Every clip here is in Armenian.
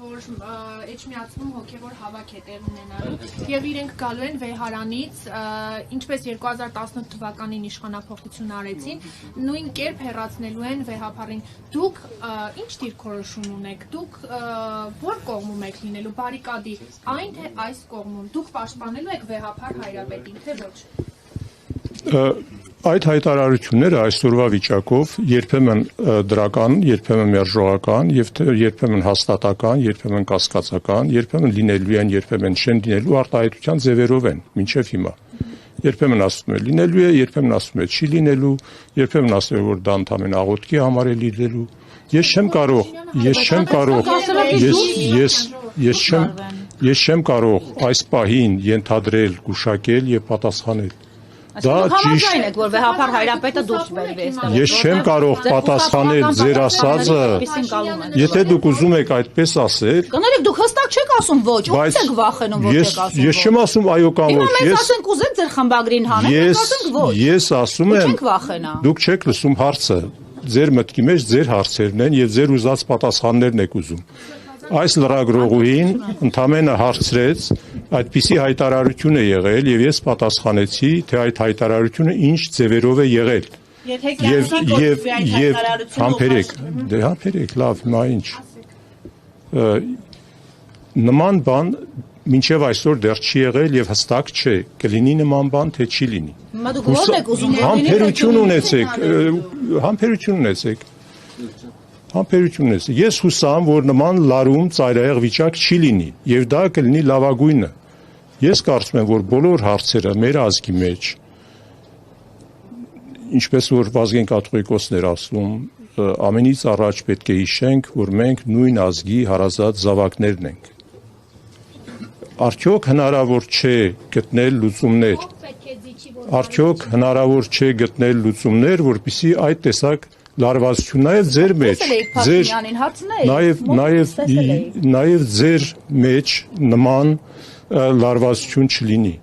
որ Էջմիածնում հոգևոր հավաք է տեղ ունենալու եւ իրենք գալու են Վեհարանից, ինչպես 2018 թվականին իշխանափոխություն արեցին, նույն կերպ հեռացնելու են Վեհափառին։ Դուք ինչ դիրքորոշում ունեք, դուք որ կողմում եք լինելու, բարիկադի այն թե այս կողմում, դուք պաշտպանելու եք Վեհափառ Հայրապետին, թե ոչ։ Այդ հայտարարությունները այսօրվա վիճակով երբեմն դրական, երբեմն մերժողական, երբեմն հաստատական, երբեմն կասկածական, երբեմն լինելու են, երբեմն չեն լինելու արտահայտության ձևերով են մինչև հիմա։ Երբեմն ասում է լինելու է, երբեմն ասում է չի լինելու, երբեմն ասում է որ դա ընդհանրապես աղոթքի համար է լինելու։ Ես չեմ կարող այս պահին ենթադրել, գուշակել եւ պատասխանել։ Դա ճիշտ է, որ Վեհափառ Հայրապետը դուրս բերվի այստեղ։ Ես չեմ կարող պատասխանել ձեր ասածը։ Եթե դուք ուզում եք այդպես ասել, կներեք դուք հստակ չեք ասում ոչ, ո՞նց եք վախենում որ եք ասում։ Ես չեմ ասում այո կամ ոչ, ես ասենք ուզեք ձեր խմբագրին հանեք, ասենք ոչ։ Ես ասում եմ, չեք վախենա։ Դուք չեք լսում հարցը։ Ձեր մտքի մեջ ձեր հարցերն են եւ ձեր ուզած պատասխաններն եք ուզում։ Այս լրագրողուհին ընդամենը հարցրեց, այդպիսի հայտարարություն է եղել եւ ես պատասխանեցի, թե այդ հայտարարությունը ինչ ձևերով է եղել։ Եվ համբերեք, լավ, հիմա ինչ։ Նման բան մինչև այսօր դեռ չի եղել եւ հստակ չէ, կլինի նման բան, թե չի լինի։ Հիմա դուք ո՞րն եք ուզում։ Համբերություն ունեցեք։ Ես հուսամ, որ նման լարում ծայրահեղ վիճակ չի լինի եւ դա կլինի լավագույնը։ Ես կարծում եմ, որ բոլոր հարցերը մեր ազգի մեջ, ինչպես որ Վազգեն Կաթողիկոսն էր ասում, ամենից առաջ պետք է հիշենք, որ մենք նույն ազգի հարազատ զավակներն ենք։ Արդյոք հնարավոր չէ գտնել լուծումներ, որպեսզի այդ տեսակ լարվածությունները ձեր մեջ, նաև ձեր մեջ նման լարվածություն չլինի։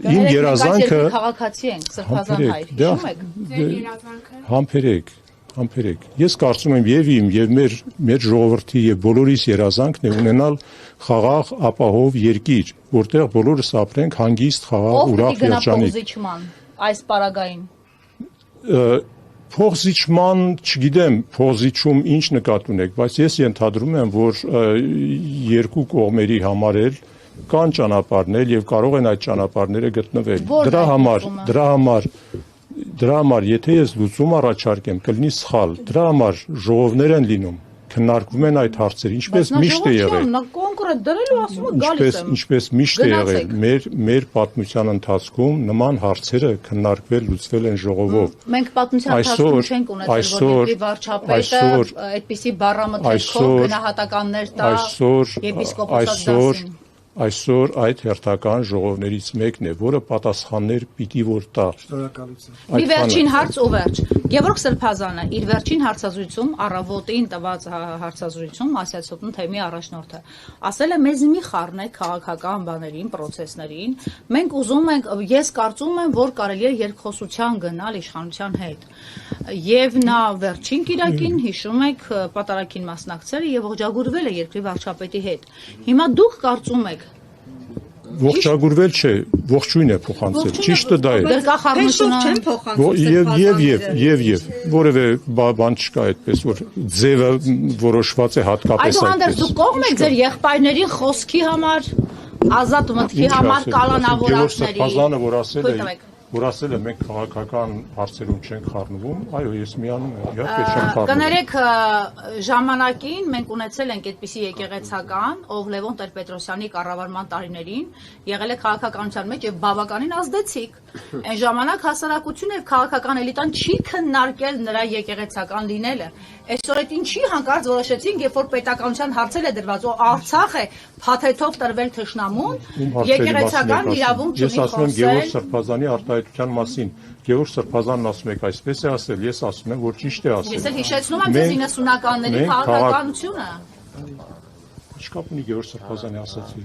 Իմ երազանքը քաղաքացի ենք, սրբազան հայ, հիշում եք։ Համբերեք։ Ես կարծում եմ եւ իմ եւ մեր ժողովրդի եւ բոլորիս երազանքն է ունենալ խաղաղ, ապահով երկիր, որտեղ բոլորս ապրենք հանգիստ, խաղաղ, ուրախ երջանիկ։ Փոխզիջման այս պարագային։ Փոխզիջման, չգիտեմ, փոխզիջում ինչ նկատի ունեք, բայց ես ենթադրում եմ, որ երկու կողմերի համար էլ կան ճանապարհներ եւ կարող են այդ ճանապարհները գտնվել։ Դրա համար, եթե ես լուծում առաջարկեմ, կլինի սխալ։ Դրա համար ժողովներ են լինում, քննարկվում են այդ հարցերը, ինչպես միշտ է եղել։ Ինչպես միշտ է եղել, մեր պատմության ընթացքում նման հարցերը քննարկվել, լուծվել են ժողովով։ Մենք պատմության ընթացքում չենք ունեցել, որ երկրի վարչապետը այդպիսի բառամթերքով գնահատականներ տա եպիսկոպոսած դասին։ Այսօր այդ հերթական ժողովներից մեկն է, որը պատասխաններ պիտի որ տա։ Մի վերջին հարց ու վերջ։ Գևորգ Սրբազանը իր վերջին հարցազրույցում, առավոտին տված հարցազրույցում Ասիացիոտնու թեմի առաջնորդը, ասել է մեզ մի խառնեք քաղաքական բաներին, պրոցեսներին։ Մենք ուզում ենք, ես կարծում եմ, որ կարելի է երկխոսության գնալ իշխանության հետ։ Եվ նա վերջին կիրակին, հիշում եք, պատարագին մասնակցել է եւ ողջագուրվել է երկրի վարչապետի հետ։ Հիմա դուք կարծում եք ողջագուրվել չէ, ողջույն է փոխանցել, ճիշտը դա է։ Եվ որևէ բան չկա այդպես, որ ձևը որոշված է հատկապես այդպես։ Այդուհանդերձ դուք կողմ եք ձեր եղբայրների խոսքի համար, ազատ մտքի համար, կալանավորածների։ Որ ասել է մենք քաղաքական հարցերում չենք խառնվում, այո, ես միանում եմ, իհարկե չեմ խառնվում։ Կներեք, ժամանակին մենք ունեցել ենք այդպիսի եկեղեցական, ով Լևոն Տեր-Պետրոսյանի կառավարման տարիներին եղել է քաղաքականության մեջ եւ բավականին ազդեցիկ։ Այն ժամանակ հասարակությունը եւ քաղաքական էլիտան չի քննարկել նրա եկեղեցական լինելը։ Այսօր այդ ինչի հանկարծ որոշեցինք, երբ որ պետականության հարցեր է դրված, ու Արցախ է փաթեթով տրվել թշնամուն, եկեղեցական իրավունք չունի խոսել։ Ես ասում եմ Գևորգ Սրբազանի արտահայտության մասին։ Գևորգ Սրբազանն ասում եք այսպես է ասել, ես ասում եմ, որ ճիշտ է ասել։ Ես էլ հիշեցնում եմ ձեզ 90-ականների քաղաքականությունը։ Չկապ ունի Գևորգ Սրբազանի ասացի։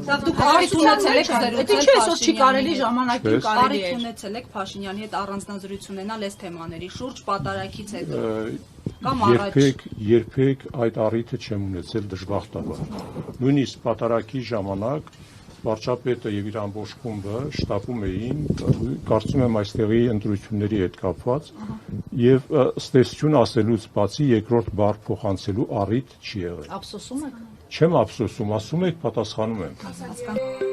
Սա դուք կարիք ունեցել եք զրուցել։ Ինչի՞ այսօր չի կարելի ժամանակին կարելի է։ Ունեցել եք Փաշինյանի հետ առանձնազրույց ունենալ այս թեմաների շուրջ պատարագից հետո։ երբեք այդ առիթը չեմ ունեցել դժբախտաբար։ Նույնիսկ պատարագի ժամանակ վարչապետը եւ իր ամբողջ խումբը շտապում էին, կարծում եմ այստեղի ընտրությունների հետ կապված, եւ ստեսություն ասելուց բացի երկրորդ բառ փոխանցելու առիթ չի եղել։ Ափսոսում եք։ Չեմ ափսոսում, ասում եք, պատասխանում եմ։